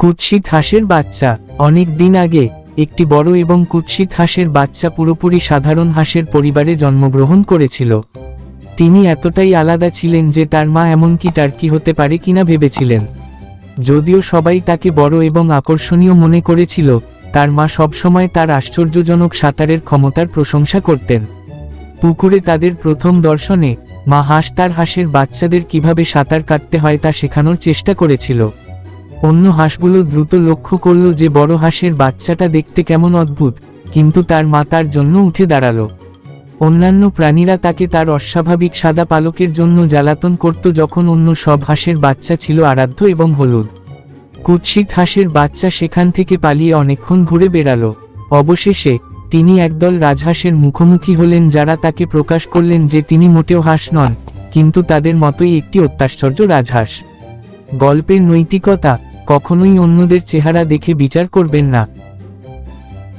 কুৎসিত হাঁসের বাচ্চা। অনেক দিন আগে একটি বড় এবং কুৎসিত হাঁসের বাচ্চা পুরোপুরি সাধারণ হাঁসের পরিবারে জন্মগ্রহণ করেছিল। তিনি এতটাই আলাদা ছিলেন যে তার মা এমনকি টার্কি হতে পারে কিনা ভেবেছিলেন। যদিও সবাই তাকে বড় এবং আকর্ষণীয় মনে করেছিল, তার মা সবসময় তার আশ্চর্যজনক সাঁতারের ক্ষমতার প্রশংসা করতেন। পুকুরে তাদের প্রথম দর্শনে মা হাঁস তার হাঁসের বাচ্চাদের কিভাবে সাঁতার কাটতে হয় তা শেখানোর চেষ্টা করেছিল। অন্য হাঁসগুলো দ্রুত লক্ষ্য করল যে বড় হাঁসের বাচ্চাটা দেখতে কেমন অদ্ভুত, কিন্তু তার মা তার জন্য উঠে দাঁড়ালো। অন্যান্য প্রাণীরা তাকে তার অস্বাভাবিক সাদা পালকের জন্য জ্বালাতন করত, যখন অন্য সব হাঁসের বাচ্চা ছিল আরাধ্য এবং হলুদ। কুৎসিত হাঁসের বাচ্চা সেখান থেকে পালিয়ে অনেকক্ষণ ঘুরে বেড়ালো। অবশেষে তিনি একদল রাজহাঁসের মুখোমুখি হলেন, যারা তাকে প্রকাশ করলেন যে তিনি মোটেও হাঁস নন, কিন্তু তাদের মতোই একটি অত্যাশ্চর্য রাজহাঁস। গল্পের নৈতিকতা: কখনোই অন্যদের চেহারা দেখে বিচার করবেন না।